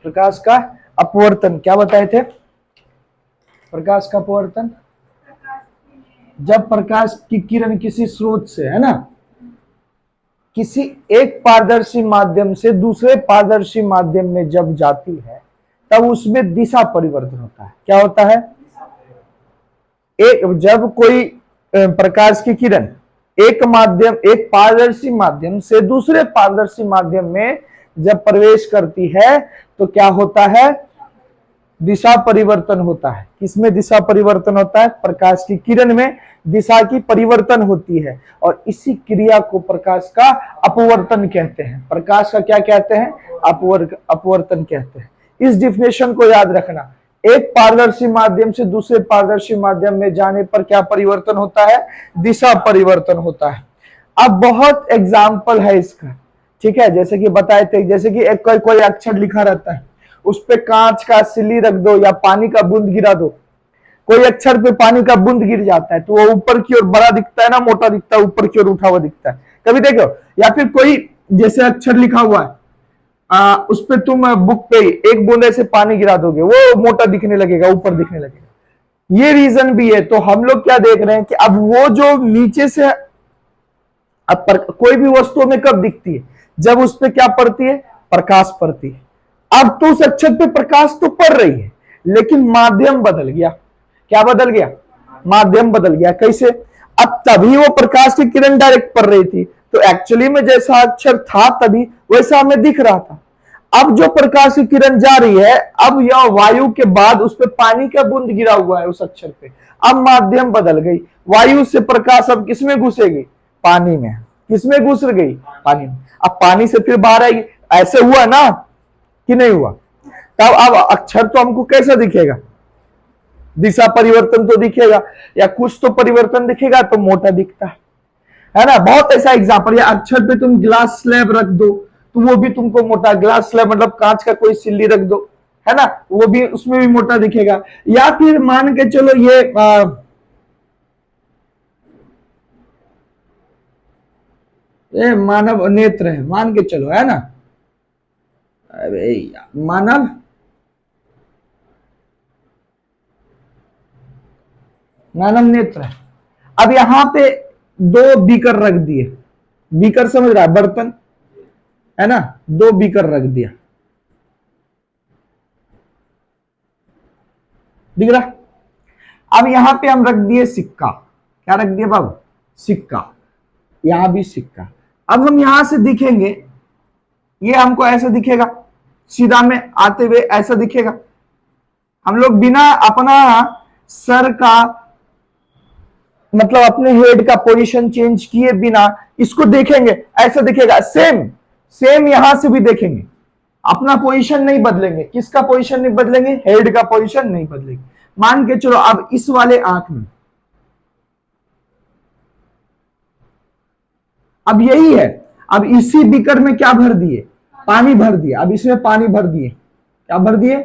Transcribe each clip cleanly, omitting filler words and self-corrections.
प्रकाश का अपवर्तन। क्या बताए थे? प्रकाश का अपवर्तन जब प्रकाश की किरण किसी स्रोत से, है ना, किसी एक पारदर्शी माध्यम से दूसरे पारदर्शी माध्यम में जब जाती है तब उसमें दिशा परिवर्तन होता है। क्या होता है? एक जब कोई प्रकाश की किरण एक पारदर्शी माध्यम से दूसरे पारदर्शी माध्यम में जब प्रवेश करती है तो क्या होता है? दिशा परिवर्तन होता है। किसमें दिशा परिवर्तन होता है? प्रकाश की किरण में दिशा की परिवर्तन होती है और इसी क्रिया को प्रकाश का अपवर्तन कहते हैं। प्रकाश का क्या कहते हैं? अपवर्तन कहते हैं। इस डिफिनेशन को याद रखना। एक पारदर्शी माध्यम से दूसरे पारदर्शी माध्यम में जाने पर क्या परिवर्तन होता है? दिशा परिवर्तन होता है। अब बहुत एग्जाम्पल है इसका, ठीक है, जैसे कि बताए थे, जैसे कि एक कोई अक्षर लिखा रहता है, उस पे कांच का सिल्ली रख दो या पानी का बूंद गिरा दो, कोई अक्षर पे पानी का बूंद गिर जाता है तो वो ऊपर की ओर बड़ा दिखता है ना, मोटा दिखता है, ऊपर की ओर उठा हुआ दिखता है, कभी देखो। या फिर कोई जैसे अक्षर लिखा हुआ है, उस पे तुम बुक पे एक बूंदे से पानी गिरा दोगे, वो मोटा दिखने लगेगा, ऊपर दिखने लगेगा। ये रीजन भी है। तो हम लोग क्या देख रहे हैं कि अब वो जो नीचे से कोई भी वस्तु में कब दिखती है? जब उस पर क्या पड़ती है? प्रकाश पड़ती है। अब तो उस अक्षर पे प्रकाश तो पड़ रही है लेकिन माध्यम बदल गया। क्या बदल गया? माध्यम बदल गया। कैसे? अब तभी वो प्रकाश की किरण डायरेक्ट पड़ रही थी तो एक्चुअली में जैसा अक्षर था तभी वैसा हमें दिख रहा था। अब जो प्रकाश की किरण जा रही है, अब यह वायु के बाद उस पर पानी का बूंद गिरा हुआ है उस अक्षर पे, अब माध्यम बदल गई। वायु से प्रकाश अब किसमें घुसेगी? पानी में। किसमें घुस गई? पानी में। अब पानी से फिर बाहर आएगी। ऐसे हुआ ना कि नहीं हुआ? तब अब अक्षर तो हमको कैसा दिखेगा? दिशा परिवर्तन तो दिखेगा या कुछ तो परिवर्तन दिखेगा, तो मोटा दिखता है ना। बहुत ऐसा एग्जांपल, या अक्षर पे तुम ग्लास स्लैब रख दो तो वो भी तुमको मोटा, ग्लास स्लैब मतलब कांच का कोई सिल्ली रख दो, है ना, वो भी उसमें भी मोटा दिखेगा। या फिर मान के चलो ये मानव नेत्र है, मान के चलो, है ना, अरे मानव मानव नेत्र है। अब यहां पे दो बीकर रख दिए, बीकर समझ रहा है, बर्तन, है ना, दो बीकर रख दिया, दिख रहा। अब यहां पे हम रख दिए सिक्का। क्या रख दिया बाबू? सिक्का। यहां भी सिक्का। अब हम यहां से दिखेंगे, ये हमको ऐसा दिखेगा, सीधा में आते हुए ऐसा दिखेगा। हम लोग बिना अपना सर का मतलब अपने हेड का पोजीशन चेंज किए बिना इसको देखेंगे, ऐसा दिखेगा। सेम सेम यहां से भी देखेंगे, अपना पोजीशन नहीं बदलेंगे। किसका पोजीशन नहीं बदलेंगे? हेड का पोजीशन नहीं बदलेंगे। मान के चलो अब इस वाले आंख में, अब यही है, अब इसी बीकर में क्या भर दिए? पानी भर दिए। अब इसमें पानी भर दिए। क्या भर दिए?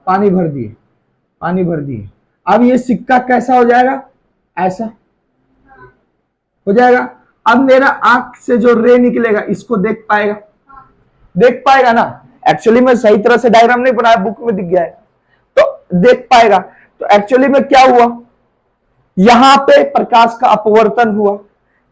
पानी भर दिए। पानी भर दिए। अब ये सिक्का कैसा हो जाएगा? ऐसा हो जाएगा। अब मेरा आंख से जो रे निकलेगा इसको देख पाएगा? देख पाएगा ना। एक्चुअली में सही तरह से डायग्राम नहीं बनाया, बुक में दिख गया है तो देख पाएगा। तो एक्चुअली में क्या हुआ? यहां पे प्रकाश का अपवर्तन हुआ,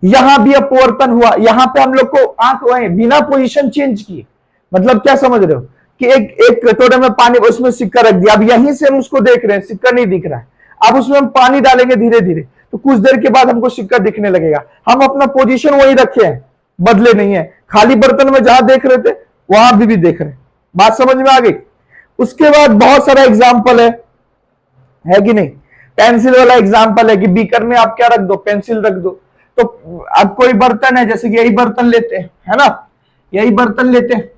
यहां भी अपवर्तन हुआ। यहां पे हम लोग को आंख वही बिना पोजीशन चेंज किए, मतलब क्या समझ रहे हो कि एक कटोरे में पानी, उसमें सिक्का रख दिया। अब यहीं से हम उसको देख रहे हैं, सिक्का नहीं दिख रहा है। अब उसमें हम पानी डालेंगे धीरे धीरे तो कुछ देर के बाद हमको सिक्का दिखने लगेगा। हम अपना पोजीशन वही रखे हैं, बदले नहीं है। खाली बर्तन में जहां देख रहे थे वहां भी देख रहे हैं। बात समझ में आ गई? उसके बाद बहुत सारा एग्जाम्पल है कि नहीं? पेंसिल वाला एग्जाम्पल है कि बीकर में आप क्या रख दो? पेंसिल रख दो। तो अब कोई बर्तन है, जैसे कि यही बर्तन लेते हैं, है ना, यही बर्तन लेते हैं,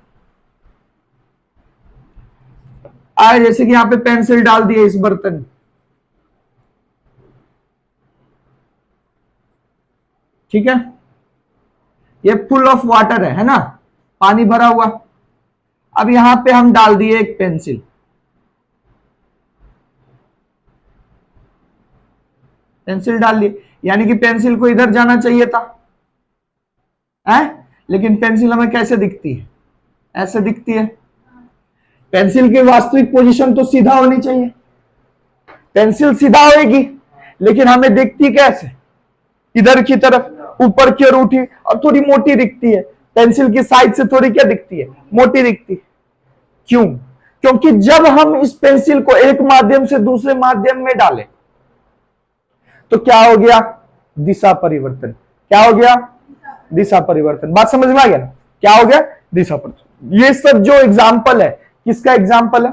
आए जैसे कि यहां पे पेंसिल डाल दिए इस बर्तन में, ठीक है, ये फुल ऑफ वाटर है ना, पानी भरा हुआ। अब यहां पे हम डाल दिए एक पेंसिल, पेंसिल डाल ली, यानी कि पेंसिल को इधर जाना चाहिए था, है? लेकिन पेंसिल हमें कैसे दिखती है? ऐसे दिखती है। पेंसिल की वास्तविक पोजीशन तो सीधा होनी चाहिए, पेंसिल सीधा होगी, लेकिन हमें दिखती कैसे, इधर की तरफ, ऊपर की ओर उठी और थोड़ी मोटी दिखती है। पेंसिल की साइड से थोड़ी क्या दिखती है, मोटी दिखती है। क्यों? क्योंकि जब हम इस पेंसिल को एक माध्यम से दूसरे माध्यम में डालें तो क्या हो गया, दिशा परिवर्तन। क्या हो गया, दिशा परिवर्तन। बात समझ में आ गया ना, क्या हो गया, दिशा परिवर्तन। ये सब जो एग्जाम्पल है, किसका एग्जाम्पल है,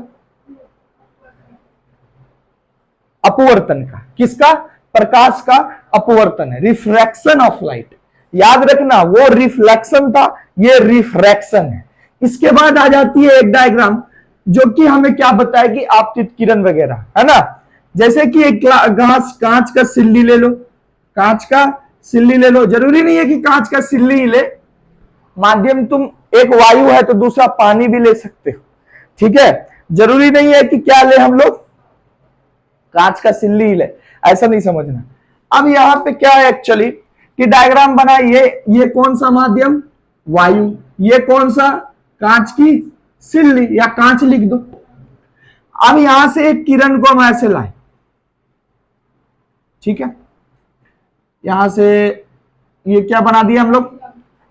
अपवर्तन का। किसका, प्रकाश का अपवर्तन है, रिफ्रैक्शन ऑफ लाइट। याद रखना, वो रिफ्लेक्शन था, ये रिफ्रैक्शन है। इसके बाद आ जाती है एक डायग्राम जो कि हमें क्या बताएगी, आपतित किरण वगैरह, है ना। जैसे कि एक कांच का सिल्ली ले लो, कांच का सिल्ली ले लो। जरूरी नहीं है कि कांच का सिल्ली ही ले, माध्यम तुम एक वायु है तो दूसरा पानी भी ले सकते हो, ठीक है। जरूरी नहीं है कि क्या ले हम लोग, कांच का सिल्ली ही ले, ऐसा नहीं समझना। अब यहां पे क्या है एक्चुअली कि डायग्राम बना, ये कौन सा माध्यम, वायु, ये कौन सा, कांच की सिल्ली या कांच लिख दो। अब यहां से एक किरण को हम ऐसे लाए, ठीक है, यहां से ये क्या बना दिया हम लोग,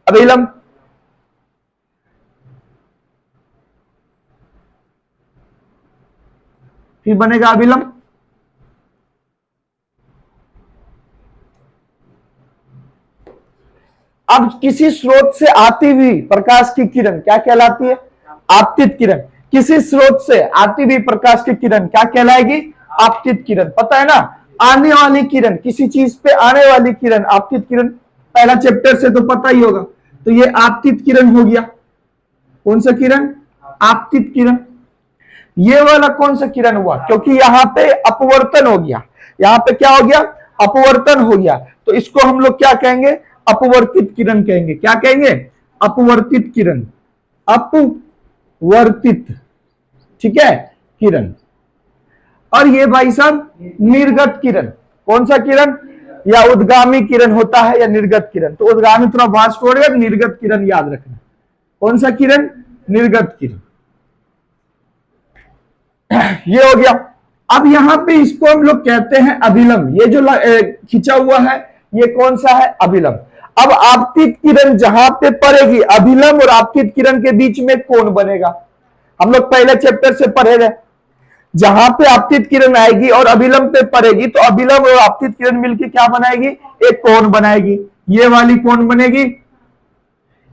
अभिलंब। फिर बनेगा अभिलंब। अब किसी स्रोत से आती हुई प्रकाश की किरण क्या कहलाती है, आपतित किरण। किसी स्रोत से आती हुई प्रकाश की किरण क्या कहलाएगी, आपतित किरण। पता है ना, आने वाली किरण, किसी चीज पे आने वाली किरण आपतित किरण। पहला चैप्टर से तो पता ही होगा। तो ये आपतित किरण हो गया, कौन सा किरण, आपतित किरण। ये वाला कौन सा किरण हुआ, क्योंकि यहां पे अपवर्तन हो गया, यहां पे क्या हो गया, अपवर्तन हो गया, तो इसको हम लोग क्या कहेंगे, अपवर्तित किरण कहेंगे। क्या कहेंगे, अपवर्तित किरण, अपवर्तित, ठीक है, किरण। और ये भाई साहब निर्गत किरण, कौन सा किरण, या उद्गामी किरण होता है या निर्गत किरण। तो उद्गामी थोड़ा वास्ट हो गया, निर्गत किरण याद रखना। कौन सा किरण, निर्गत किरण। ये हो गया। अब यहां पे इसको हम लोग कहते हैं अभिलंब। ये जो खिंचा हुआ है ये कौन सा है, अभिलंब। अब आपतित किरण जहां पे पड़ेगी, अभिलंब और आपतित किरण के बीच में कोण बनेगा। हम लोग पहले चैप्टर से पढ़े गए, जहां पे आपतित किरण आएगी और अभिलंब पे पड़ेगी तो अभिलंब और आपतित किरण मिलकर क्या बनाएगी, एक कोण बनाएगी। ये वाली कोण बनेगी।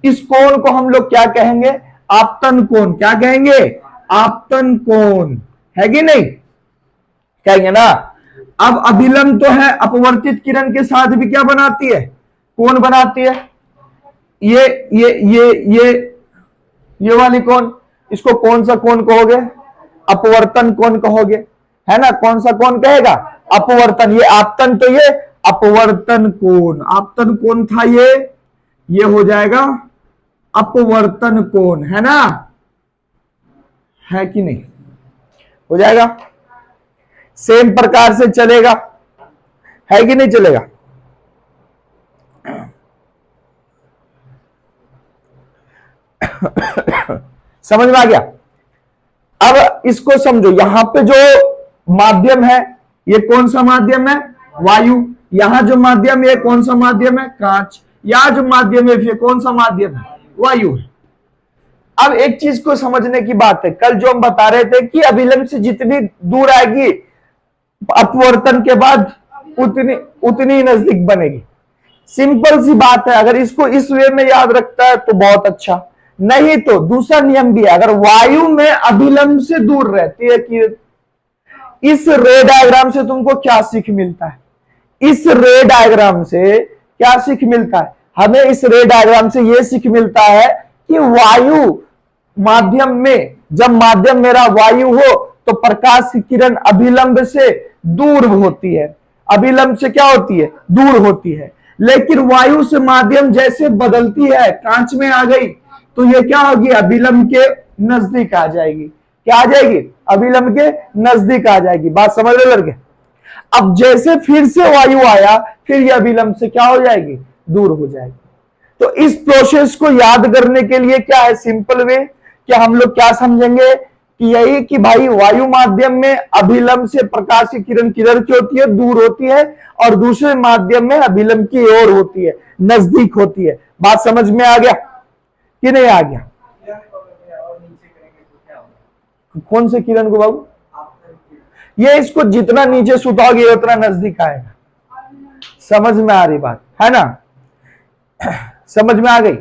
इस कोण को हम लोग क्या कहेंगे, आपतन कोण। क्या कहेंगे, आपतन कोण, है कि नहीं, कहेंगे ना। अब अभिलंब तो है, अपवर्तित किरण के साथ भी क्या बनाती है, कोण बनाती है। ये वाली कोण, इसको कौन सा कोण कहोगे, अपवर्तन कोण कहोगे, है ना। कौन सा कोण कहेगा, अपवर्तन। ये आपतन तो ये अपवर्तन कोण, आपतन कोण था ये हो जाएगा अपवर्तन कोण, है ना, है कि नहीं, हो जाएगा। सेम प्रकार से चलेगा, है कि नहीं चलेगा। समझ में आ गया। अब इसको समझो, यहां पे जो माध्यम है ये कौन सा माध्यम है, वायु। यहां जो माध्यम है कौन सा माध्यम है, कांच। यहां जो माध्यम है ये कौन सा माध्यम है, वायु है। अब एक चीज को समझने की बात है, कल जो हम बता रहे थे कि अभिलंब से जितनी दूर आएगी अपवर्तन के बाद उतनी नजदीक बनेगी। सिंपल सी बात है, अगर इसको इस वे में याद रखता है तो बहुत अच्छा, नहीं तो दूसरा नियम भी है, अगर वायु में अभिलंब से दूर रहती है कि इस रे डायग्राम से तुमको क्या सीख मिलता है, इस रे डायग्राम से क्या सीख मिलता है, हमें इस रे डायग्राम से यह सीख मिलता है कि वायु माध्यम में, जब माध्यम मेरा वायु हो तो प्रकाश की किरण अभिलंब से दूर होती है, अभिलंब से क्या होती है, दूर होती है। लेकिन वायु से माध्यम जैसे बदलती है, कांच में आ गई तो ये क्या होगी, अभिलंब के नजदीक आ जाएगी। क्या आ जाएगी, अभिलंब के नजदीक आ जाएगी। बात समझ रहे लड़के। अब जैसे फिर से वायु आया फिर ये अभिलंब से क्या हो जाएगी, दूर हो जाएगी। तो इस प्रोसेस को याद करने के लिए क्या है, सिंपल वे, कि हम लोग क्या समझेंगे कि यही कि भाई वायु माध्यम में अभिलंब से प्रकाश की किरण किधर की होती है, दूर होती है, और दूसरे माध्यम में अभिलंब की ओर होती है, नजदीक होती है। बात समझ में आ गया कि नहीं आ गया? कौन से किरण को बाबू? ये इसको जितना नीचे सुताओगे उतना नजदीक आएगा। समझ में आ रही बात है ना? समझ में आ गई?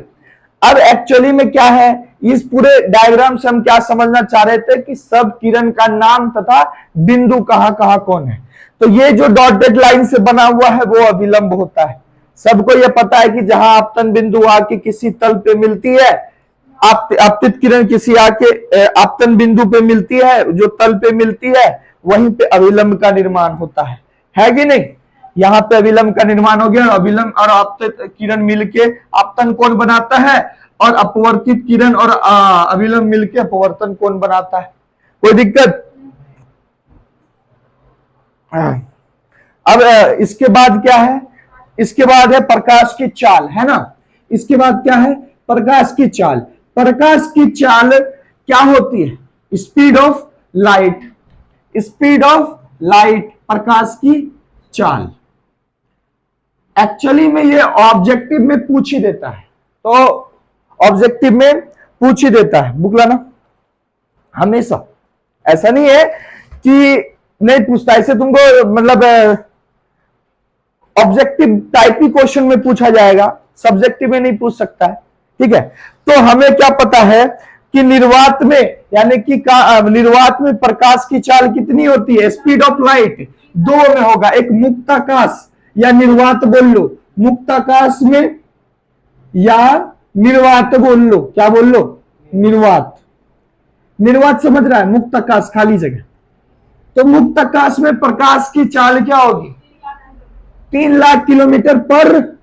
अब एक्चुअली में क्या है, इस पूरे डायग्राम से हम क्या समझना चाह रहे थे कि सब किरण का नाम तथा बिंदु कहां कहां कौन है। तो ये जो डॉटेड लाइन से बना हुआ है वो अभिलंब होता है। सबको ये पता है कि जहां आपतन बिंदु आके किसी तल पे मिलती है, आपतित किरण किसी आके आपतन बिंदु पे मिलती है, जो तल पे मिलती है, वहीं पे अभिलंब का निर्माण होता है कि नहीं? यहाँ पे अभिलंब का निर्माण हो गया। अभिलंब और आपतित किरण मिलके आपतन कोण बनाता है, और अपवर्तित किरण और अभिलंब मिलके अपवर्तन कोण बनाता है। कोई दिक्कत? अब इसके बाद क्या है? इसके बाद है प्रकाश की चाल, है ना? इसके बाद क्या है? प्रकाश की चाल। प्रकाश की चाल क्या होती है? Speed of light. Speed of light प्रकाश की चाल। एक्चुअली में ये ऑब्जेक्टिव में पूछ ही देता है, तो ऑब्जेक्टिव में पूछ ही देता है बुक लाना हमेशा। ऐसा नहीं है कि नहीं पूछता, ऐसे तुमको मतलब ऑब्जेक्टिव टाइप की क्वेश्चन में पूछा जाएगा, सब्जेक्टिव में नहीं पूछ सकता है। ठीक है, तो हमें क्या पता है कि निर्वात में, यानी कि निर्वात में प्रकाश की चाल कितनी होती है? स्पीड ऑफ लाइट दो में होगा, एक मुक्ताकाश या निर्वात बोल लो, मुक्ताकाश में या निर्वात बोल लो। क्या बोल लो? निर्वात। निर्वात समझ रहा है? मुक्ताकाश खाली जगह। तो मुक्ताकाश में प्रकाश की चाल क्या होगी? 3 लाख किलोमीटर पर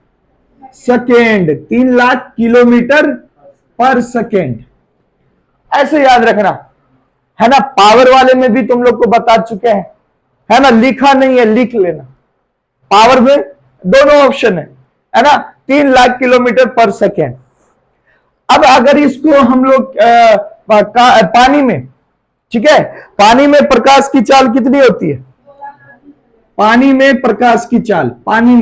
सेकेंड। 3 लाख किलोमीटर पर सेकेंड, ऐसे याद रखना, है ना? पावर वाले में भी तुम लोग को बता चुके हैं, है ना? लिखा नहीं है, लिख लेना। पावर में दोनों ऑप्शन है ना? 3 लाख किलोमीटर पर सेकेंड। अब अगर इसको हम लोग पानी में, ठीक है, पानी में प्रकाश की चाल कितनी होती है? पानी में प्रकाश की चाल, पानी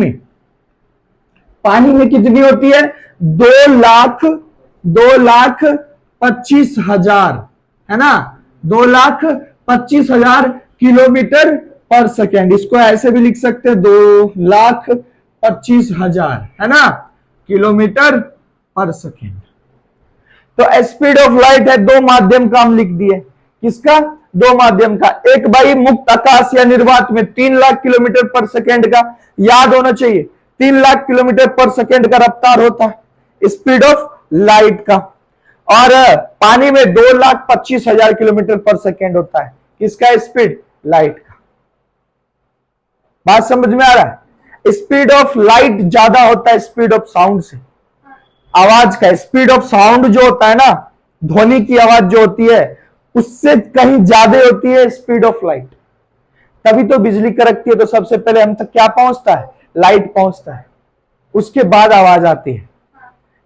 में कितनी होती है? 2,25,000, है ना? 2,25,000 किलोमीटर पर सेकेंड। इसको ऐसे भी लिख सकते हैं, 2,25,000, है ना, किलोमीटर पर सेकेंड। तो स्पीड ऑफ लाइट है, दो माध्यम का हम लिख दिए। किसका? दो माध्यम का। एक भाई मुक्त आकाश या निर्वात में 3 लाख किलोमीटर पर सेकेंड का, याद होना चाहिए, 3 लाख किलोमीटर पर सेकेंड का रफ्तार होता है स्पीड ऑफ लाइट का। और पानी में 2,25,000 किलोमीटर पर सेकेंड होता है। किसका? स्पीड लाइट का। बात समझ में आ रहा है? स्पीड ऑफ लाइट ज्यादा होता है स्पीड ऑफ साउंड से। आवाज का स्पीड ऑफ साउंड जो होता है ना, ध्वनि की आवाज जो होती है, उससे कहीं ज्यादा होती है स्पीड ऑफ लाइट। तभी तो बिजली कड़कती है तो सबसे पहले हम तक क्या पहुंचता है? लाइट पहुंचता है, उसके बाद आवाज आती है।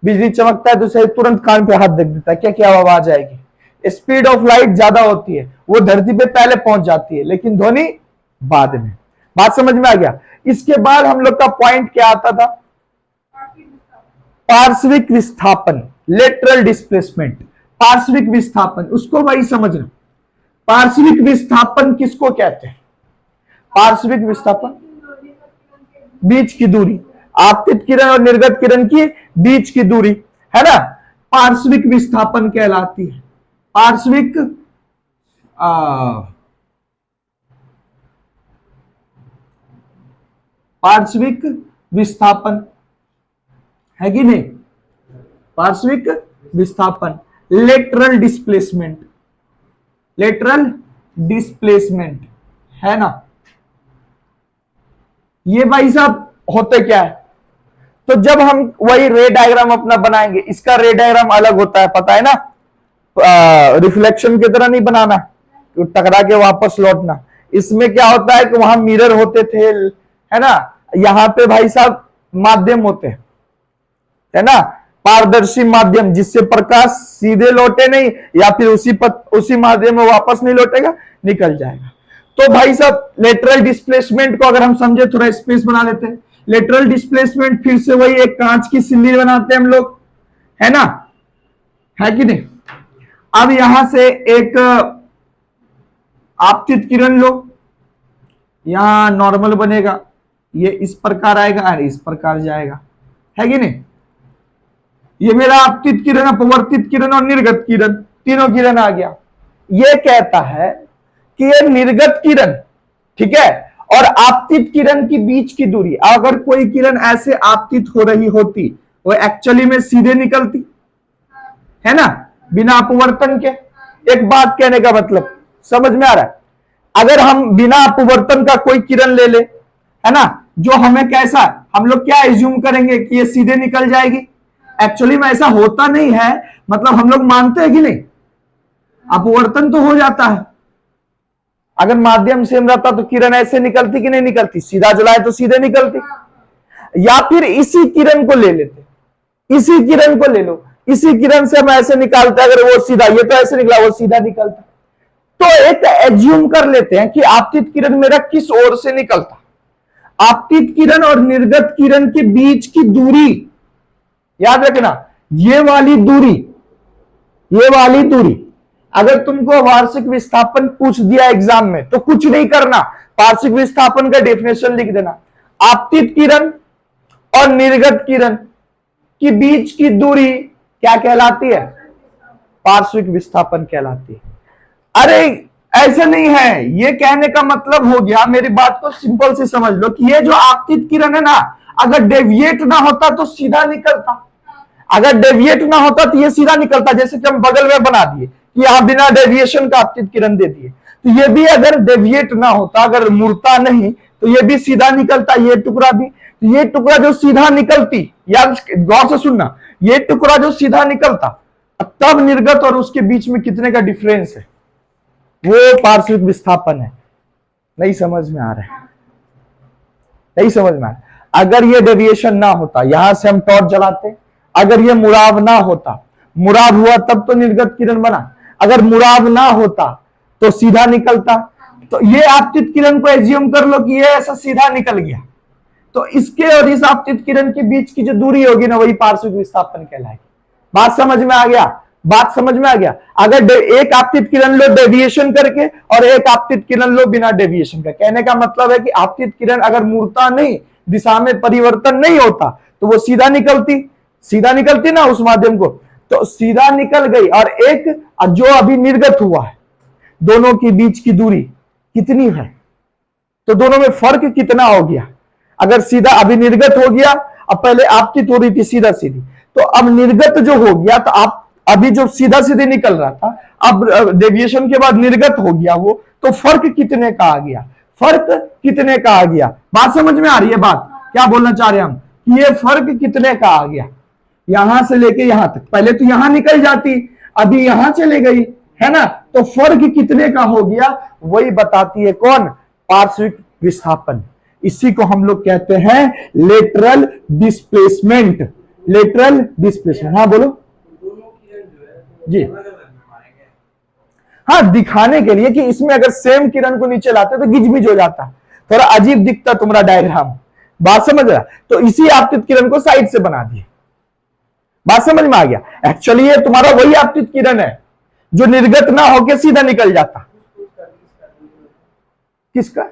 बिजली चमकता है तो सही तुरंत कान पे हाथ देख देता है, क्या क्या आवाज आएगी। स्पीड ऑफ लाइट ज्यादा होती है, वो धरती पे पहले पहुंच जाती है, लेकिन ध्वनि बाद में। बात समझ में आ गया? इसके बाद हम लोग का पॉइंट क्या आता था? पार्श्विक विस्थापन, लेटरल डिस्प्लेसमेंट। पार्श्विक विस्थापन, उसको भाई समझना। पार्श्विक विस्थापन किसको कहते हैं? पार्श्विक विस्थापन बीच की दूरी, आपतित किरण और निर्गत किरण की बीच की दूरी, है ना, पार्श्विक विस्थापन कहलाती है। पार्श्विक विस्थापन है कि नहीं? पार्श्विक विस्थापन, लेटरल डिस्प्लेसमेंट, लेटरल डिस्प्लेसमेंट, है ना? ये भाई साहब होते क्या है? तो जब हम वही रे डायग्राम अपना बनाएंगे, इसका रे डायग्राम अलग होता है, पता है ना? रिफ्लेक्शन की तरह नहीं बनाना, तो टकरा के वापस लौटना। इसमें क्या होता है कि वहां मिरर होते थे, है ना? यहाँ पे भाई साहब माध्यम होते हैं, है ना? पारदर्शी माध्यम जिससे प्रकाश सीधे लौटे नहीं या फिर उसी माध्यम में वापस नहीं लौटेगा, निकल जाएगा। तो भाई साहब लेटरल डिस्प्लेसमेंट को अगर हम समझे, थोड़ा स्पेस बना लेते हैं। लेटरल डिस्प्लेसमेंट फिर से वही एक कांच की सिल्ली बनाते हैं हम लोग, है ना, है कि नहीं। अब यहां से एक आपतित किरण लो, यहां नॉर्मल बनेगा, ये इस प्रकार आएगा और इस प्रकार जाएगा, है कि नहीं। ये मेरा आपतित किरण, अपवर्तित किरण और निर्गत किरण, तीनों किरण आ गया। ये कहता है कि ये निर्गत किरण, ठीक है, और आपतित किरण के बीच की दूरी, अगर कोई किरण ऐसे आपतित हो रही होती वो एक्चुअली में सीधे निकलती, है ना, बिना अपवर्तन के। एक बात कहने का मतलब समझ में आ रहा है। अगर हम बिना अपवर्तन का कोई किरण ले ले, है ना, जो हमें कैसा, हम लोग क्या एज्यूम करेंगे कि ये सीधे निकल जाएगी। एक्चुअली में ऐसा होता नहीं है, मतलब हम लोग मानते हैं कि नहीं, अपवर्तन तो हो जाता है। अगर माध्यम सेम रहता तो किरण ऐसे निकलती कि नहीं निकलती, सीधा जलाए तो सीधे निकलती। या फिर इसी किरण को ले लेते, इसी किरण को ले लो, इसी किरण से हम ऐसे निकालते, अगर वो सीधा, ये तो ऐसे निकला, वो सीधा निकलता। तो एक एज्यूम कर लेते हैं कि आपतित किरण मेरा किस ओर से निकलता। आपतित किरण और निर्गत किरण के बीच की दूरी याद रखना, ये वाली दूरी, ये वाली दूरी। अगर तुमको वार्षिक विस्थापन पूछ दिया एग्जाम में तो कुछ नहीं करना, वार्षिक विस्थापन का डेफिनेशन लिख देना। आपतित किरण और निर्गत किरण के बीच की दूरी क्या कहलाती है, पार्श्विक विस्थापन कहलाती है। अरे ऐसा नहीं है, ये कहने का मतलब हो गया, मेरी बात को सिंपल से समझ लो कि ये जो आपतित किरण है ना, अगर डेविएट ना होता तो सीधा निकलता, अगर डेविएट ना होता तो ये सीधा निकलता। जैसे कि हम बगल में बना दिए कि यहां बिना डेविएशन का आपतित किरण दे दिए, तो ये भी अगर डेविएट ना होता, अगर मुड़ता नहीं, तो ये भी सीधा निकलता, ये टुकड़ा भी। तो ये टुकड़ा जो सीधा निकलती, याद गौर से सुनना, ये टुकड़ा जो सीधा निकलता, तब निर्गत और उसके बीच में कितने का डिफरेंस है, वो पार्श्विक विस्थापन है। नहीं समझ में आ रहा है, नहीं समझ में आ रहा है। अगर ये डेविएशन ना होता, यहां से हम टॉर्च जलाते, अगर ये मुड़ाव ना होता, मुड़ाव हुआ तब तो निर्गत किरण बना, अगर मुड़ाव ना होता तो सीधा निकलता। तो ये आपतित किरण को एज्यूम कर लो कि ये ऐसा सीधा निकल गया, तो इसके और इस आपतित किरण के बीच की जो दूरी होगी ना, वही पार्श्विक विस्थापन कहलाएगी। बात समझ में आ गया, बात समझ में आ गया। अगर एक आपतित किरण लो डेविएशन करके और एक आपतित किरण लो बिना डेविएशन का, कहने का मतलब है कि आपतित किरण अगर मुड़ता नहीं, दिशा में परिवर्तन नहीं होता, तो वो सीधा निकलती, सीधा निकलती ना उस माध्यम को, तो सीधा निकल गई। और एक जो अभी निर्गत हुआ है, दोनों के बीच की दूरी कितनी है, तो दोनों में फर्क कितना हो गया। अगर सीधा अभी निर्गत हो गया, अब पहले आपतित हो रही थी सीधा सीधी, तो अब निर्गत जो हो गया, तो आप अभी जो सीधा सीधे निकल रहा था, अब डेविएशन के बाद निर्गत हो गया वो, तो फर्क कितने का आ गया, फर्क कितने का आ गया। बात समझ में आ रही है, बात क्या बोलना चाह रहे हैं हम, कि ये फर्क कितने का आ गया, यहां से लेके यहां तक। पहले तो यहां निकल जाती, अभी यहां चले गई, है ना, तो फर्क कितने का हो गया, वही बताती है कौन, पार्श्विक विस्थापन। इसी को हम लोग कहते हैं लेटरल डिस्प्लेसमेंट, लेटरल डिस्प्लेसमेंट। हाँ बोलो जी। हाँ, दिखाने के लिए कि इसमें अगर सेम किरण को नीचे लाते तो गिजमिज हो जाता, थोड़ा अजीब दिखता तुम्हारा डायग्राम। बात समझ रहा, तो इसी आपतित किरण को साइड से बना दिए। बात समझ में आ गया। एक्चुअली ये तुम्हारा वही आपतित किरण है जो निर्गत ना होके सीधा निकल जाता। किसका,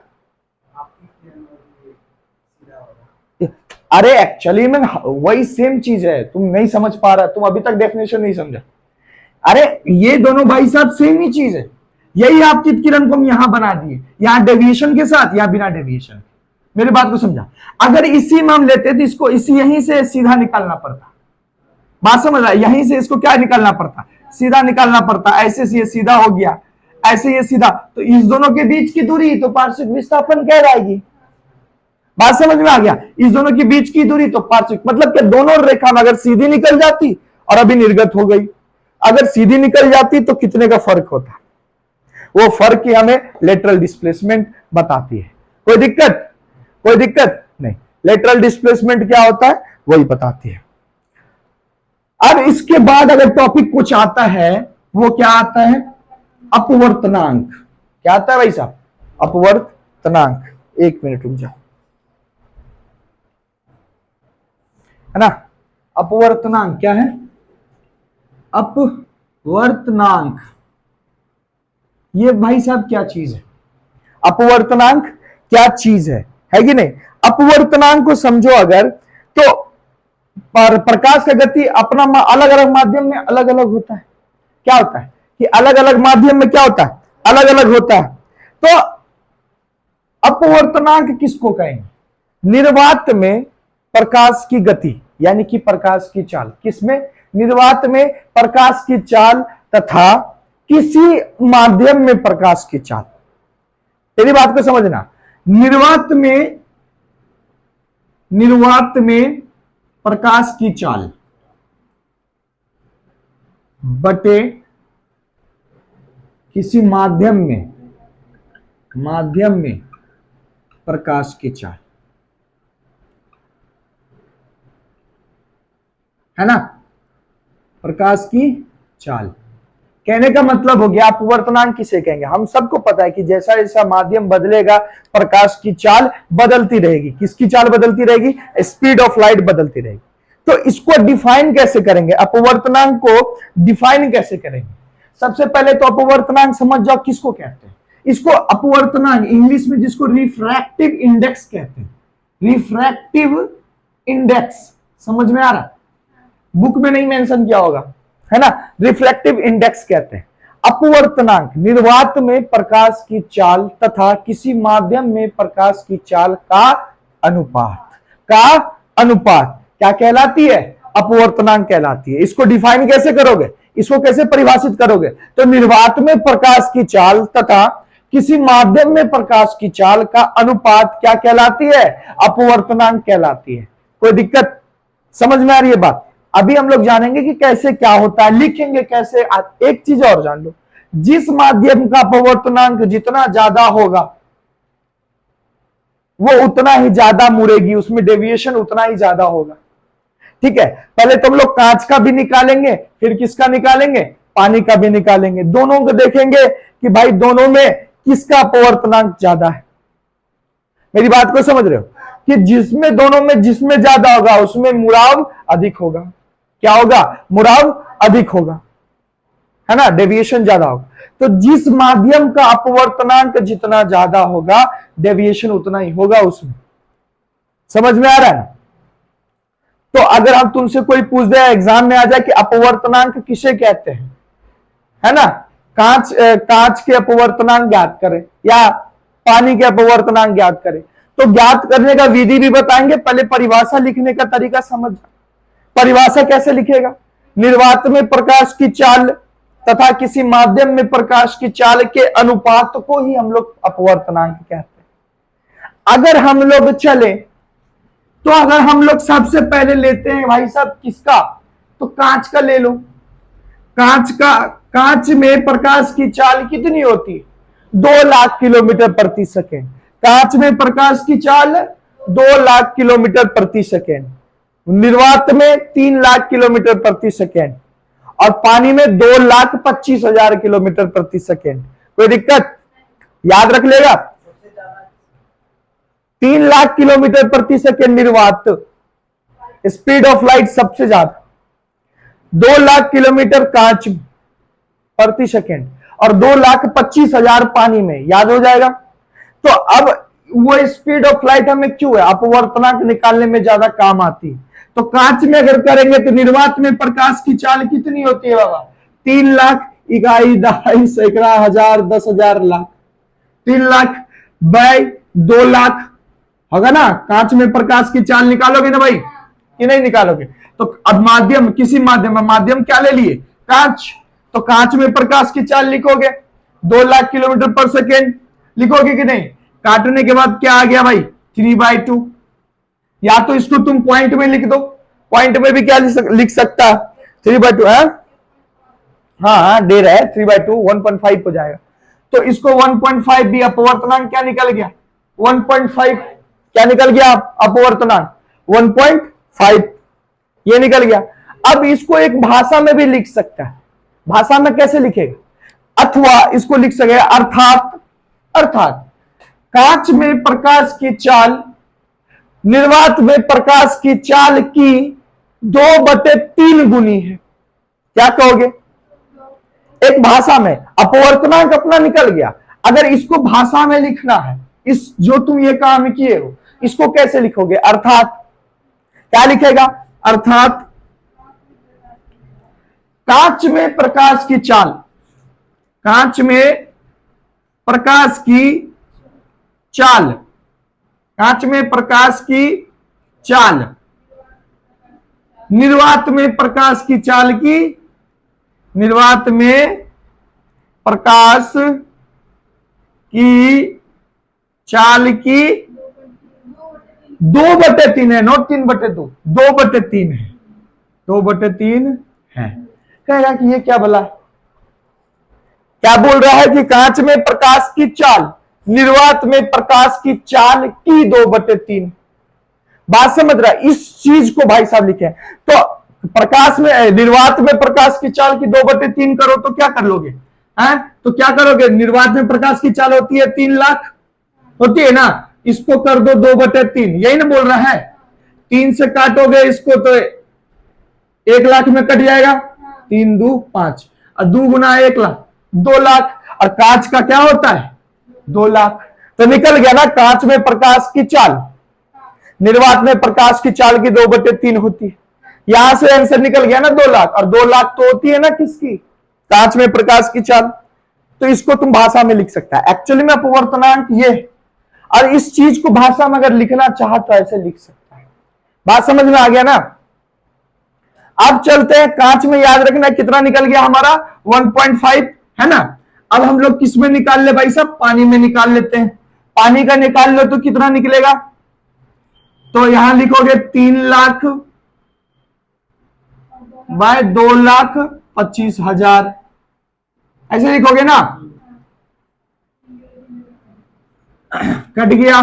अरे एक्चुअली में वही सेम चीज है, तुम नहीं समझ पा रहा, तुम अभी तक डेफिनेशन नहीं समझा। अरे ये दोनों भाई साहब सेम ही चीज है, यही आपतित किरण को हम यहां बना दिए, यहां डेविएशन के साथ या बिना डेविएशन। मेरी बात को समझा। अगर इसी में हम लेते तो इसको इसी यहीं से सीधा निकालना पड़ता। बात समझ रहा है, यहीं से इसको क्या निकालना पड़ता, सीधा निकालना पड़ता। ऐसे से ये सीधा हो गया, ऐसे ये सीधा, तो इस दोनों के बीच की दूरी तो पार्श्विक विस्थापन कहलाएगी। बात समझ में आ गया, इस दोनों के बीच की दूरी तो पार्श्विक, मतलब कि दोनों रेखा में अगर सीधी निकल जाती और अभी निर्गत हो गई, अगर सीधी निकल जाती तो कितने का फर्क होता, वो फर्क ही हमें लेटरल डिस्प्लेसमेंट बताती है। कोई दिक्कत, कोई दिक्कत नहीं। लेटरल डिस्प्लेसमेंट क्या होता है वही बताती है। अब इसके बाद अगर टॉपिक कुछ आता है, वो क्या आता है? अपवर्तनांक। क्या आता है भाई साहब? अपवर्तनांक। एक मिनट रुक जाओ, है ना। अपवर्तनांक क्या है? अपवर्तनांक, ये भाई साहब क्या चीज है? अपवर्तनांक क्या चीज है कि नहीं? अपवर्तनांक को समझो अगर, तो प्रकाश का गति अपना अलग अलग माध्यम में अलग अलग होता है। क्या होता है कि अलग अलग माध्यम में क्या होता है? अलग अलग होता है। तो अपवर्तनांक किसको कहेंगे? निर्वात में प्रकाश की गति यानी कि प्रकाश की चाल। किसमें? निर्वात में प्रकाश की चाल तथा किसी माध्यम में प्रकाश की चाल। तेरी बात को समझना, निर्वात में प्रकाश की चाल बटे किसी माध्यम में प्रकाश की चाल, है ना। प्रकाश की चाल कहने का मतलब हो गया अपवर्तनांक किसे कहेंगे? हम सबको पता है कि जैसा जैसा माध्यम बदलेगा प्रकाश की चाल बदलती रहेगी। किसकी चाल बदलती रहेगी? स्पीड ऑफ लाइट बदलती रहेगी। तो इसको डिफाइन कैसे करेंगे? अपवर्तनांक को डिफाइन कैसे करेंगे? सबसे पहले तो अपवर्तनांक समझ जाओ किसको कहते हैं। इसको अपवर्तनांक इंग्लिश में जिसको रिफ्रैक्टिव इंडेक्स कहते हैं। रिफ्रैक्टिव इंडेक्स समझ में आ रहा? बुक में नहीं मेंशन किया होगा, है ना। रिफ्लेक्टिव इंडेक्स कहते हैं। अपवर्तनांक निर्वात में प्रकाश की चाल तथा किसी माध्यम में प्रकाश की चाल का अनुपात क्या कहलाती है? अपवर्तनांक कहलाती है। इसको डिफाइन कैसे करोगे? इसको कैसे परिभाषित करोगे? तो निर्वात में प्रकाश की चाल तथा किसी माध्यम में प्रकाश की चाल का अनुपात क्या कहलाती है? अपवर्तनांक कहलाती है। कोई दिक्कत? समझ में आ रही है बात? अभी हम लोग जानेंगे कि कैसे क्या होता है, लिखेंगे कैसे। एक चीज और जान लो, जिस माध्यम का अपवर्तनांक जितना ज्यादा होगा वो उतना ही ज्यादा मुड़ेगी, उसमें डेविएशन उतना ही ज्यादा होगा। ठीक है, पहले तुम लोग कांच का भी निकालेंगे, फिर किसका निकालेंगे? पानी का भी निकालेंगे। दोनों को देखेंगे कि भाई दोनों में किसका अपवर्तनांक ज्यादा है। मेरी बात को समझ रहे हो कि जिसमें दोनों में जिसमें ज्यादा होगा उसमें मुड़ाव अधिक होगा। क्या होगा? मुड़ाव अधिक होगा, है ना, डेविएशन ज्यादा होगा। तो जिस माध्यम का अपवर्तनांक जितना ज्यादा होगा डेविएशन उतना ही होगा उसमें। समझ में आ रहा है? तो अगर हम तुमसे कोई पूछ दे एग्जाम में आ जाए कि अपवर्तनांक किसे कहते हैं, है ना, कांच के अपवर्तनांक ज्ञात करें या पानी के अपवर्तनांक ज्ञात करें, तो ज्ञात करने का विधि भी बताएंगे। पहले परिभाषा लिखने का तरीका समझ। परिभाषा कैसे लिखेगा? निर्वात में प्रकाश की चाल तथा किसी माध्यम में प्रकाश की चाल के अनुपात को ही हम लोग अपवर्तनांक कहते हैं। अगर हम लोग चले तो अगर हम लोग सबसे पहले लेते हैं भाई साहब किसका? तो कांच का ले लो। कांच में प्रकाश की चाल कितनी होती है? 2 लाख किलोमीटर प्रति सेकेंड। कांच में प्रकाश की चाल 2 लाख किलोमीटर प्रति सेकेंड। निर्वात में 3 लाख किलोमीटर प्रति सेकेंड और पानी में 2,25,000 किलोमीटर प्रति सेकेंड। कोई दिक्कत? याद रख लेगा। 3 लाख किलोमीटर प्रति सेकेंड निर्वात, स्पीड ऑफ लाइट सबसे ज्यादा। 2 लाख किलोमीटर कांच प्रति सेकेंड और 2,25,000 पानी में। याद हो जाएगा। तो अब वो स्पीड ऑफ लाइट हमें क्यों है? अपवर्तनांक निकालने में ज्यादा काम आती है। तो कांच में अगर करेंगे तो निर्वात में प्रकाश की चाल कितनी होती है बाबा? 3 लाख, इकाई, दहाई, सैकड़ा, हजार, 10,000, लाख। 3 लाख बाय 2 लाख होगा ना। कांच में प्रकाश की चाल निकालोगे ना भाई कि नहीं निकालोगे? तो अब माध्यम, किसी माध्यम क्या ले लिए? कांच। तो कांच में प्रकाश की चाल लिखोगे 2 लाख किलोमीटर पर सेकेंड, लिखोगे कि नहीं? काटने के बाद क्या आ गया भाई? 3/2। या तो इसको तुम पॉइंट में लिख दो, पॉइंट में भी क्या लिख सकता है? 3/2 है। हाँ दे रहा है 3/2, 1.5 हो जाएगा। तो इसको 1.5 भी अपवर्तनांक क्या निकल गया? 1.5 क्या निकल गया? अपवर्तनांक 1.5 ये निकल गया। अब इसको एक भाषा में भी लिख सकता है। भाषा में कैसे लिखेगा? अथवा इसको लिख सकेगा अर्थात, अर्थात कांच में प्रकाश की चाल निर्वात में प्रकाश की चाल की 2/3 गुनी है। क्या कहोगे? एक भाषा में अपवर्तनांक अपना निकल गया। अगर इसको भाषा में लिखना है, इस जो तुम ये काम किए हो, इसको कैसे लिखोगे? अर्थात क्या लिखेगा? अर्थात कांच में प्रकाश की चाल, कांच में प्रकाश की चाल, कांच में प्रकाश की चाल निर्वात में प्रकाश की चाल की, निर्वात में प्रकाश की चाल की 2/3 है, नोट 3/2, 2/3 है, 2/3 है। कहेगा कि ये क्या बोला? क्या बोल रहा है कि कांच में प्रकाश की चाल निर्वात में प्रकाश की चाल की 2/3। बात समझ रहा है? इस चीज को भाई साहब लिखे। तो प्रकाश में निर्वात में प्रकाश की चाल की 2/3 करो तो क्या कर लोगे? हैं? तो क्या करोगे? निर्वात में प्रकाश की चाल होती है 3 लाख, होती है ना, इसको कर दो 2/3, यही ना बोल रहा है। 3 से काटोगे इसको तो 1 लाख में कट जाएगा, 3 2 5 और 2 गुना 1 लाख, 2 लाख। और कांच का क्या होता है? 2 लाख। तो निकल गया ना, कांच में प्रकाश की चाल निर्वात में प्रकाश की चाल की 2/3 होती है। यहां से आंसर निकल गया ना 2 लाख, और 2 लाख तो होती है ना किसकी? कांच में प्रकाश की चाल। तो इसको तुम भाषा में लिख सकता है। एक्चुअली में अपवर्तनांक ये, और इस चीज को भाषा में अगर लिखना चाह तो ऐसे लिख सकता है। बात समझ में आ गया ना? अब चलते हैं कांच में, याद रखना कितना निकल गया हमारा? 1.5 है ना। अब हम लोग किस में निकाल ले भाई साहब? पानी में निकाल लेते हैं। पानी का निकाल लो तो कितना निकलेगा? तो यहां लिखोगे 3 लाख बाय 2,25,000, ऐसे लिखोगे ना। कट गया,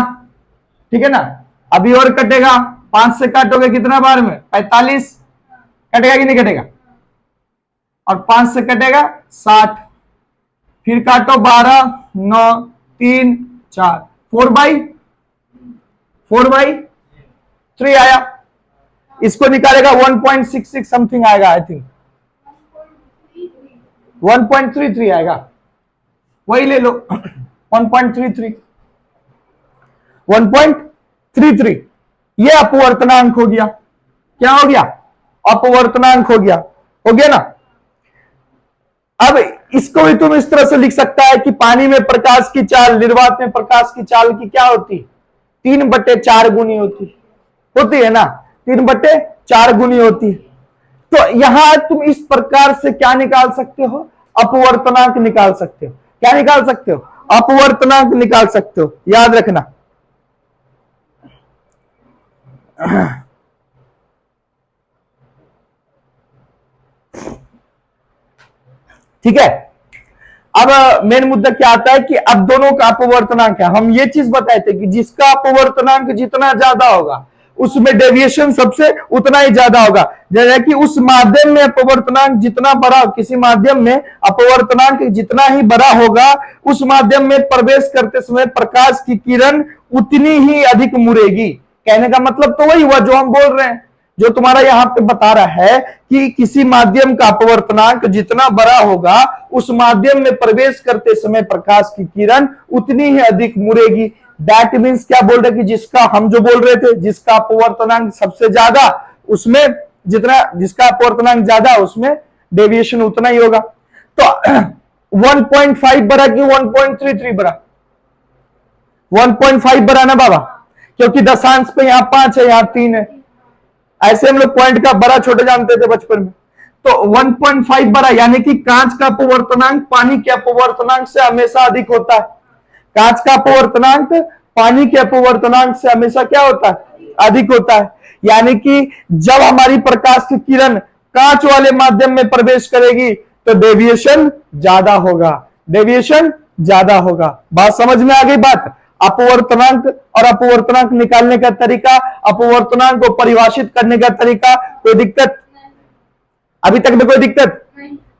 ठीक है ना। अभी और कटेगा, 5 से काटोगे कितना बार में? 45। कटेगा कि नहीं कटेगा? और 5 से कटेगा 60, फिर काटो 12 9 3 4, 4/3 आया। इसको निकालेगा 1.66 समथिंग आएगा, आई थिंक 1.33 आएगा, वही ले लो 1.33, 1.33। ये अपवर्तनांक हो गया। क्या हो गया? अपवर्तनांक हो गया। हो गया ना। अब इसको भी तुम इस तरह से लिख सकता है कि पानी में प्रकाश की चाल निर्वात में प्रकाश की चाल की क्या होती? 3/4 गुनी होती है ना, 3/4 गुनी होती है। तो यहां तुम इस प्रकार से क्या निकाल सकते हो? अपवर्तनांक निकाल सकते हो। क्या निकाल सकते हो? अपवर्तनांक निकाल सकते हो, याद रखना। ठीक है। अब मेन मुद्दा क्या आता है कि अब दोनों का अपवर्तनांक है। हम ये चीज बताए थे कि जिसका अपवर्तनांक जितना ज्यादा होगा उसमें डेविएशन सबसे उतना ही ज्यादा होगा। जैसे कि उस माध्यम में अपवर्तनांक जितना बड़ा, किसी माध्यम में अपवर्तनांक जितना ही बड़ा होगा, उस माध्यम में प्रवेश करते समय प्रकाश की किरण उतनी ही अधिक मुड़ेगी। कहने का मतलब तो वही हुआ जो हम बोल रहे हैं, जो तुम्हारा यहां पे बता रहा है कि किसी माध्यम का अपवर्तनांक जितना बड़ा होगा, उस माध्यम में प्रवेश करते समय प्रकाश की किरण उतनी ही अधिक मुड़ेगी। दैट मीन्स क्या बोल रहे कि जिसका हम जो बोल रहे थे, जिसका अपवर्तनांक सबसे ज्यादा, उसमें जिसका अपवर्तनांक ज्यादा उसमें डेविएशन उतना ही होगा। तो 1.5 बड़ा कि 1.33 बड़ा? 1.5 बड़ा ना बाबा, क्योंकि दशांश पे यहां 5 है, यहां 3 है। ऐसे हम लोग पॉइंट का बड़ा छोटा जानते थे बचपन में। तो 1.5 बड़ा, यानी कि कांच का अपवर्तनांक पानी के अपवर्तनांक से हमेशा अधिक होता है। कांच का अपवर्तनांक पानी के अपवर्तनांक से हमेशा क्या होता है? अधिक होता है। यानी कि जब हमारी प्रकाश की किरण कांच वाले माध्यम में प्रवेश करेगी तो डेविएशन ज्यादा होगा, डेविएशन ज्यादा होगा। बात समझ में आ गई? बात अपवर्तनांक और अपवर्तनांक निकालने का तरीका, अपवर्तनांक को परिभाषित करने का तरीका, कोई दिक्कत? अभी तक में कोई दिक्कत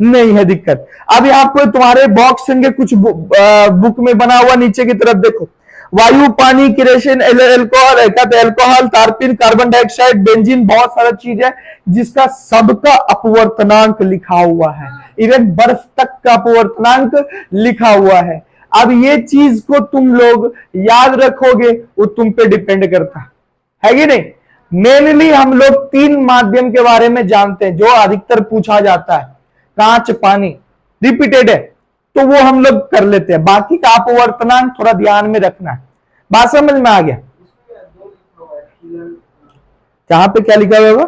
नहीं है दिक्कत। अब यहाँ पर तुम्हारे बॉक्स होंगे कुछ बुक में बना हुआ, नीचे की तरफ देखो, वायु, पानी, किरोसिन, एल्कोहल, एल्कोहल, तारपीन, कार्बन डाइऑक्साइड, बेंजीन, बहुत सारा चीज है जिसका सबका अपवर्तनांक लिखा हुआ है, इवन बर्फ तक का अपवर्तनांक लिखा हुआ है। अब ये चीज को तुम लोग याद रखोगे, वो तुम पे डिपेंड करता है कि नहीं। मेनली हम लोग 3 माध्यम के बारे में जानते हैं जो अधिकतर पूछा जाता है, कांच, पानी, रिपीटेड है तो वो हम लोग कर लेते हैं, बाकी का अपवर्तनांक थोड़ा ध्यान में रखना है। बात समझ में आ गया? कहां पे क्या लिखा हुआ होगा?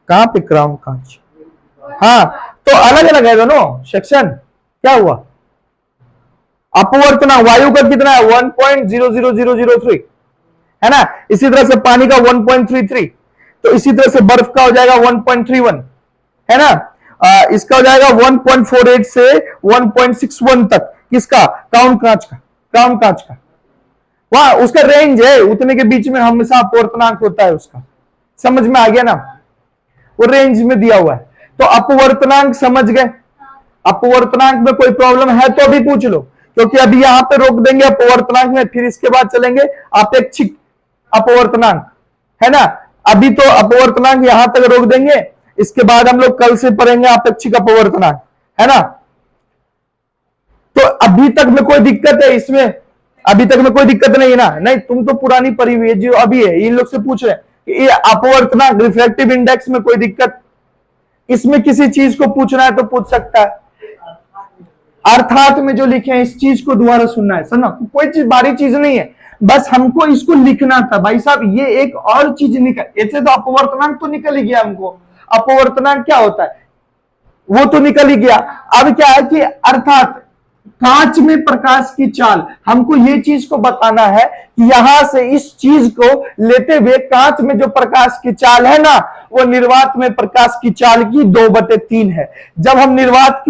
कहां पे? क्राउन, कांच। हाँ, तो अलग अलग है दोनों सेक्शन। क्या हुआ? अपवर्तनांक वायु का कितना है? 1.00003 है ना। इसी तरह से पानी का 1.33, तो इसी तरह से बर्फ का हो जाएगा 1.31 है ना। इसका हो जाएगा 1.48 से 1.61 तक। किसका? क्राउन कांच का। क्राउन कांच का वहां उसका रेंज है, उतने के बीच में हमेशा अपवर्तनांक होता है उसका। समझ में आ गया ना? वो रेंज में दिया हुआ है। तो अपवर्तनांक समझ गए। अपवर्तनांक में कोई प्रॉब्लम है तो अभी पूछ लो, क्योंकि अभी यहां पे रोक देंगे अपवर्तनांक में, फिर इसके बाद चलेंगे अपेक्षिक अपवर्तनांक, है ना। अभी तो अपवर्तनांक यहां तक रोक देंगे, इसके बाद हम लोग कल से पढ़ेंगे अपेक्षिक अपवर्तनांक, है ना। तो अभी तक में कोई दिक्कत है इसमें? अभी तक में कोई दिक्कत नहीं है ना? नहीं, तुम तो पुरानी पढ़ी हुई है, जो अभी है इन लोग से पूछ रहे हैं कि ये अपवर्तनांक, रिफ्रैक्टिव इंडेक्स में कोई दिक्कत? इसमें किसी चीज को पूछना है तो पूछ सकता है। अर्थात में जो लिखे हैं इस चीज को दोबारा सुनना है, समझना, कोई चीज बारी चीज नहीं है, बस हमको इसको लिखना था भाई साहब। ये एक और चीज निकल, ऐसे तो अपवर्तनांक तो निकल ही गया हमको, अपवर्तनांक क्या होता है वो तो निकल ही गया। अब क्या है कि अर्थात कांच में प्रकाश की चाल, हमको ये चीज को बताना है कि यहां से इस चीज को लेते हुए कांच में जो प्रकाश की चाल है ना, वो निर्वात में प्रकाश की चाल की 2/3 है। जब हम निर्वात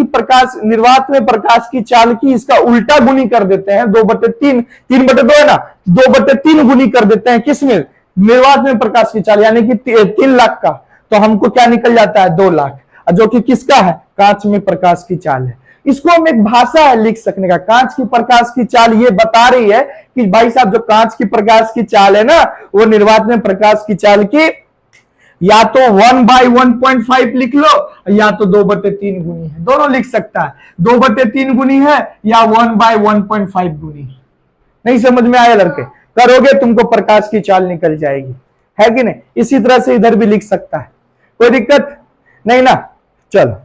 में प्रकाश की चाल की इसका उल्टा गुनी कर देते हैं, 2/3, 3/2 है ना, 2/3 गुनी कर देते हैं किसमें? निर्वात में प्रकाश की चाल, यानी कि 3 लाख का, तो हमको क्या निकल जाता है? 2 लाख, जो कि किसका है? कांच में प्रकाश की चाल है। इसको हम एक भाषा है लिख सकने का। कांच की प्रकाश की चाल ये बता रही है कि भाई साहब जो कांच की प्रकाश की चाल है ना, वो निर्वात में प्रकाश की चाल की या तो 1/1.5 लिख लो, या तो 2/3 गुनी है, दोनों लिख सकता है। 2/3 गुनी है या 1/1.5 गुनी है। नहीं समझ में आया लड़के? करोगे तुमको प्रकाश की चाल निकल जाएगी, है कि नहीं। इसी तरह से इधर भी लिख सकता है, कोई दिक्कत नहीं ना। चलो